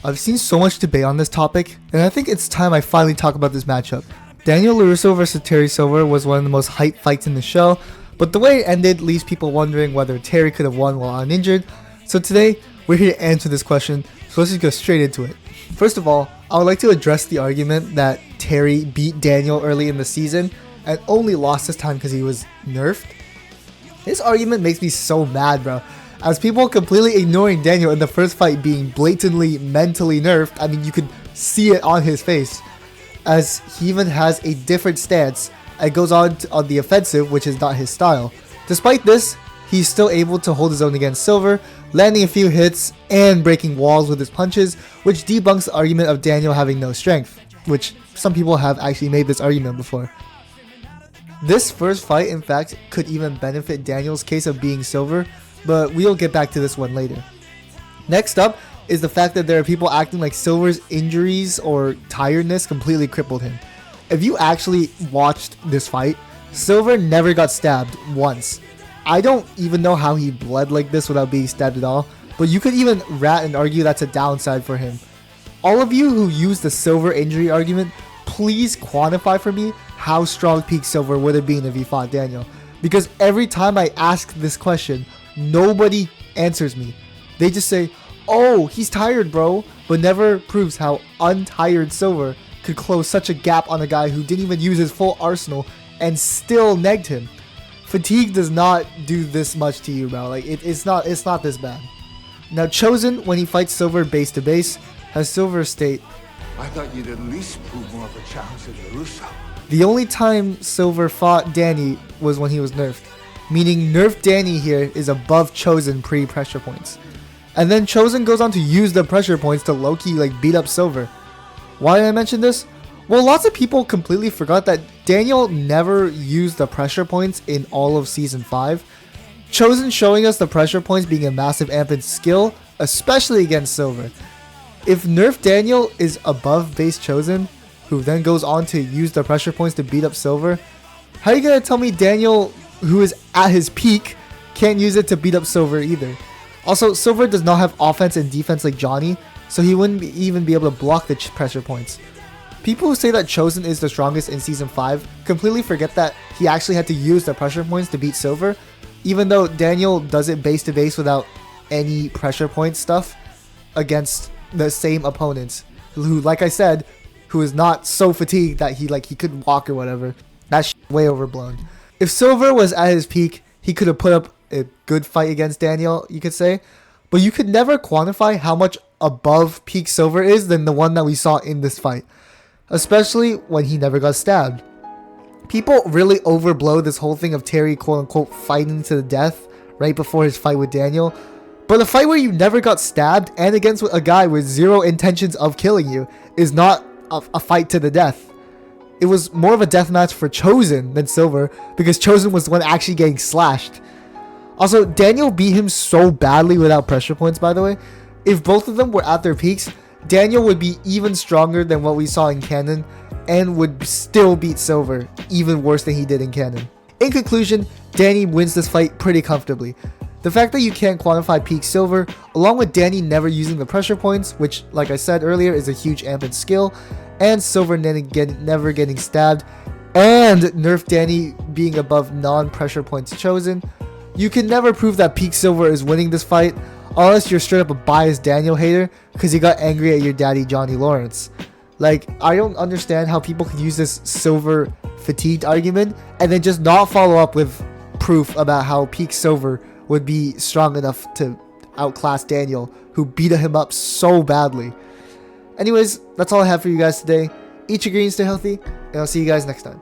I've seen so much debate on this topic, and I think it's time I finally talk about this matchup. Daniel Larusso versus Terry Silver was one of the most hyped fights in the show, but the way it ended leaves people wondering whether Terry could have won while uninjured. So today, we're here to answer this question, so let's just go straight into it. First of all, I would like to address the argument that Terry beat Daniel early in the season and only lost this time because he was nerfed. This argument makes me so mad, bro. As people completely ignoring Daniel in the first fight being blatantly mentally nerfed. I mean, you could see it on his face. As he even has a different stance and goes on the offensive, which is not his style. Despite this, he's still able to hold his own against Silver, landing a few hits and breaking walls with his punches, which debunks the argument of Daniel having no strength, which some people have actually made this argument before. This first fight, in fact, could even benefit Daniel's case of being Silver, but we'll get back to this one later. Next up is the fact that there are people acting like Silver's injuries or tiredness completely crippled him. If you actually watched this fight, Silver never got stabbed once. I don't even know how he bled like this without being stabbed at all, but you could even rat and argue that's a downside for him. All of you who use the Silver injury argument, please quantify for me how strong peak Silver would have been if he fought Daniel. Because every time I ask this question, nobody answers me. They just say, oh, he's tired, bro, but never proves how untired Silver could close such a gap on a guy who didn't even use his full arsenal and still negged him. Fatigue does not do this much to you, bro. Like it's not this bad. Now Chosen, when he fights Silver base to base, has Silver state, I thought you'd at least prove more of a challenge than Larusso. The only time Silver fought Danny was when he was nerfed, meaning nerfed Danny here is above Chosen pre-pressure points. And then Chosen goes on to use the pressure points to low-key like beat up Silver. Why did I mention this? Well, lots of people completely forgot that Daniel never used the pressure points in all of Season 5. Chosen showing us the pressure points being a massive amped skill, especially against Silver. If nerfed Daniel is above base Chosen, who then goes on to use the pressure points to beat up Silver, how are you gonna tell me Daniel, who is at his peak, can't use it to beat up Silver either? Also, Silver does not have offense and defense like Johnny, so he wouldn't even be able to block the pressure points. People who say that Chosen is the strongest in Season 5 completely forget that he actually had to use the pressure points to beat Silver, even though Daniel does it base to base without any pressure point stuff against the same opponents, who, like I said, who is not so fatigued that he couldn't walk or whatever. That's way overblown. If Silver was at his peak, he could have put up a good fight against Daniel, you could say, but you could never quantify how much above peak Silver is than the one that we saw in this fight, especially when he never got stabbed. People really overblow this whole thing of Terry quote-unquote fighting to the death right before his fight with Daniel, but a fight where you never got stabbed and against a guy with zero intentions of killing you is not a fight to the death. It was more of a death match for Chosen than Silver, because Chosen was the one actually getting slashed. Also, Daniel beat him so badly without pressure points, by the way. If both of them were at their peaks, Daniel would be even stronger than what we saw in canon and would still beat Silver even worse than he did in canon. In conclusion, Danny wins this fight pretty comfortably. The fact that you can't quantify peak Silver, along with Danny never using the pressure points, which like I said earlier is a huge amped skill, and Silver never getting stabbed, and nerf Danny being above non-pressure points Chosen, you can never prove that peak Silver is winning this fight unless you're straight up a biased Daniel hater because he got angry at your daddy Johnny Lawrence. Like, I don't understand how people could use this Silver fatigued argument and then just not follow up with proof about how peak Silver would be strong enough to outclass Daniel, who beat him up so badly. Anyways, that's all I have for you guys today. Eat your greens, stay healthy, and I'll see you guys next time.